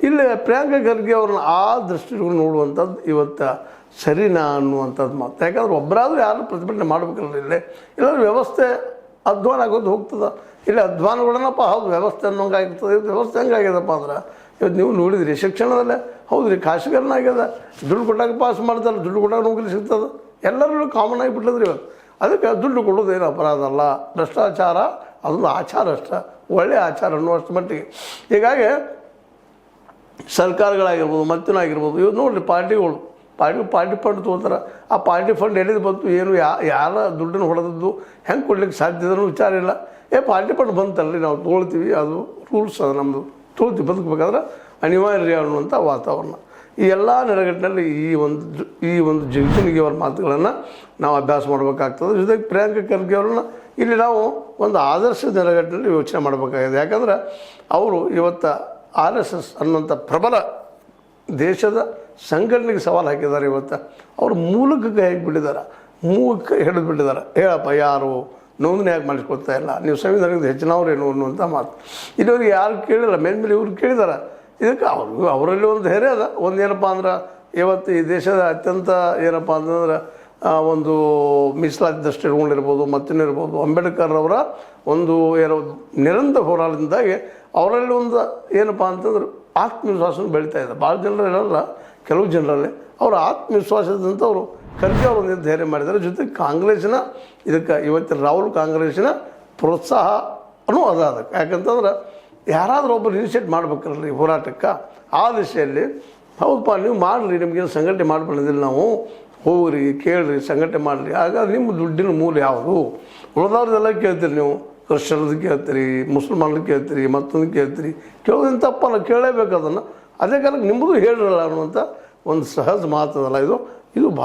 ಇಲ್ಲಿ ಪ್ರಿಯಾಂಕಾ ಖರ್ಗೆ ಅವ್ರನ್ನ ಆ ದೃಷ್ಟಿಗಳು ನೋಡುವಂಥದ್ದು ಇವತ್ತು ಸರಿನಾ ಅನ್ನುವಂಥದ್ದು ಮಾತು. ಯಾಕಂದ್ರೆ ಒಬ್ಬರಾದ್ರೂ ಯಾರು ಪ್ರತಿಭಟನೆ ಮಾಡಬೇಕಲ್ಲ, ಇಲ್ಲಾಂದ್ರೆ ವ್ಯವಸ್ಥೆ ಅಧ್ವಾನ ಆಗೋದು ಹೋಗ್ತದೆ. ಇಲ್ಲಿ ಅಧ್ವಾನಗಳನ್ನಪ್ಪ ಹೌದು ವ್ಯವಸ್ಥೆ ಅನ್ನೋಂಗೆ ಆಗಿರ್ತದೆ. ಇವತ್ತು ವ್ಯವಸ್ಥೆ ಹೆಂಗಾಗ್ಯದಪ್ಪ ಅಂದ್ರೆ ಇವತ್ತು ನೀವು ನೋಡಿದ್ರಿ ಶಿಕ್ಷಣದಲ್ಲೇ ಹೌದು ರೀ, ಖಾಸಗೀಕರಣ ಆಗ್ಯದ. ದುಡ್ಡು ಕೊಟ್ಟಾಗ ಪಾಸ್ ಮಾಡ್ತಾರೆ, ದುಡ್ಡು ಕೊಟ್ಟಾಗ ನೌಕರಿ ಸಿಗ್ತದೆ, ಎಲ್ಲರೂ ಕಾಮನ್ ಆಗಿಬಿಟ್ಟದ್ರಿ ಇವತ್ತು. ಅದಕ್ಕೆ ದುಡ್ಡು ಕೊಡೋದೇನು ಅಪರಾಧ ಅಲ್ಲ, ಭ್ರಷ್ಟಾಚಾರ ಅದೊಂದು ಆಚಾರ ಅಷ್ಟೇ, ಒಳ್ಳೆಯ ಆಚಾರ ಅನ್ನುವಷ್ಟು ಮಟ್ಟಿಗೆ. ಹೀಗಾಗಿ ಸರ್ಕಾರಗಳಾಗಿರ್ಬೋದು ಮತ್ತಿನಾಗಿರ್ಬೋದು ಇವ್ರು ನೋಡಿರಿ ಪಾರ್ಟಿಗಳು ಪಾರ್ಟಿ ಫಂಡ್ ತೊಗೊಳ್ತಾರೆ. ಆ ಪಾರ್ಟಿ ಫಂಡ್ ಎಲ್ಲಿದು ಬಂತು ಏನು ಯಾರ ದುಡ್ಡನ್ನು ಹೊಡೆದದ್ದು ಹೆಂಗೆ ಕೊಡ್ಲಿಕ್ಕೆ ಸಾಧ್ಯ ಇದನ್ನು ವಿಚಾರ ಇಲ್ಲ. ಪಾರ್ಟಿ ಫಂಡ್ ಬಂತಲ್ರಿ ನಾವು ತೊಗೊಳ್ತೀವಿ, ಅದು ರೂಲ್ಸ್ ಅದು ನಮ್ಮದು, ತೊಗೊಳ್ತೀವಿ ಬದುಕಬೇಕಾದ್ರೆ ಅನಿವಾರ್ಯ ಅನ್ನುವಂಥ ವಾತಾವರಣ. ಈ ಎಲ್ಲ ನೆಲೆಗಟ್ಟಿನಲ್ಲಿ ಈ ಒಂದು ಜಗತ್ತಿನಿಗೆ ಅವರ ಮಾತುಗಳನ್ನು ನಾವು ಅಭ್ಯಾಸ ಮಾಡಬೇಕಾಗ್ತದೆ. ಜೊತೆಗೆ ಪ್ರಿಯಾಂಕಾ ಖರ್ಗೆ ಅವ್ರನ್ನ ಇಲ್ಲಿ ನಾವು ಒಂದು ಆದರ್ಶ ನೆಲೆಗಟ್ಟಿನಲ್ಲಿ ಯೋಚನೆ ಮಾಡಬೇಕಾಗಿದೆ. ಯಾಕಂದ್ರೆ ಅವರು ಇವತ್ತು RSS ಅನ್ನುವಂಥ ಪ್ರಬಲ ದೇಶದ ಸಂಘಟನೆಗೆ ಸವಾಲು ಹಾಕಿದ್ದಾರೆ. ಇವತ್ತು ಅವರು ಮೂಲಕ್ಕೆ ಕೈ ಹಾಕಿಬಿಟ್ಟಿದ್ದಾರೆ, ಮೂಗಕ್ಕೆ ಹಿಡಿದುಬಿಟ್ಟಿದ್ದಾರೆ. ಹೇಳಪ್ಪ ಯಾರು ನೋಂದಣಿ ಯಾಕೆ ಮಾಡಿಸ್ಕೊಳ್ತಾ ಇಲ್ಲ, ನೀವು ಸಂವಿಧಾನಕ್ಕೆ ಹೆಚ್ಚಿನವ್ರೇನು ಅನ್ನುವಂಥ ಮಾತು ಇಲ್ಲಿವರೆಗೆ ಯಾರು ಕೇಳಿಲ್ಲ. ಮೇಲ್ಮೇಲೆ ಇವ್ರು ಕೇಳಿದ್ದಾರೆ. ಇದಕ್ಕೆ ಅವರಲ್ಲಿ ಒಂದು ಧೈರ್ಯ ಅದ. ಒಂದು ಏನಪ್ಪ ಅಂದ್ರೆ ಇವತ್ತು ಈ ದೇಶದ ಅತ್ಯಂತ ಏನಪ್ಪ ಅಂತಂದ್ರೆ ಒಂದು ಮೀಸಲಾತಿ ದೃಷ್ಟಿ ಇಟ್ಕೊಂಡಿರ್ಬೋದು ಮತ್ತಿನಿರ್ಬೋದು ಅಂಬೇಡ್ಕರ್ ಅವರ ಒಂದು ಏನೋ ನಿರಂತರ ಹೋರಾಟದಿಂದಾಗಿ ಅವರಲ್ಲಿ ಒಂದು ಏನಪ್ಪ ಅಂತಂದ್ರೆ ಆತ್ಮವಿಶ್ವಾಸ ಬೆಳೀತಾ ಇದೆ. ಭಾಳ ಜನರಲ್ಲ, ಕೆಲವು ಜನರಲ್ಲಿ ಅವರ ಆತ್ಮವಿಶ್ವಾಸದಂತ ಅವರು ಖರ್ಗೆ ಅವರು ಒಂದು ಧೈರ್ಯ ಮಾಡಿದ್ದಾರೆ. ಜೊತೆಗೆ ಕಾಂಗ್ರೆಸ್ಸಿನ ಇದಕ್ಕೆ ಇವತ್ತಿನ ರಾಹುಲ್ ಕಾಂಗ್ರೆಸ್ಸಿನ ಪ್ರೋತ್ಸಾಹನೂ ಅದ ಅದಕ್ಕೆ. ಯಾಕಂತಂದ್ರೆ ಯಾರಾದರೂ ಒಬ್ಬರು ಇನಿಷಿಯೇಟ್ ಮಾಡ್ಬೇಕಲ್ರಿ ಹೋರಾಟಕ್ಕೆ. ಆ ದಿಶೆಯಲ್ಲಿ ಹೌದಪ್ಪ ನೀವು ಮಾಡಿರಿ, ನಿಮಗೇನು ಸಂಘಟನೆ ಮಾಡ್ಕೊಂಡಿದ್ದಿಲ್ಲ, ನಾವು ಹೋಗ್ರಿ ಕೇಳಿರಿ ಸಂಘಟನೆ ಮಾಡಿರಿ. ಹಾಗಾದ್ರೆ ನಿಮ್ಮ ದುಡ್ಡಿನ ಮೂಲ ಯಾವುದು? ಉಳಿದವ್ರದ್ದೆಲ್ಲ ಕೇಳ್ತೀರಿ ನೀವು, ಕ್ರಿಶ್ಚಿಯನ್ದು ಕೇಳ್ತೀರಿ, ಮುಸಲ್ಮಾನರು ಕೇಳ್ತೀರಿ, ಮತ್ತೊಂದು ಕೇಳ್ತೀರಿ. ಕೇಳೋದೇನು ತಪ್ಪಲ್ಲ, ಕೇಳಲೇಬೇಕು ಅದನ್ನು. ಅದೇ ಕಾಲಕ್ಕೆ ನಿಮ್ಮದು ಹೇಳಿರಲ್ಲ ಅನ್ನುವಂಥ ಒಂದು ಸಹಜ ಮಾತದಲ್ಲ ಇದು ಭಾಳ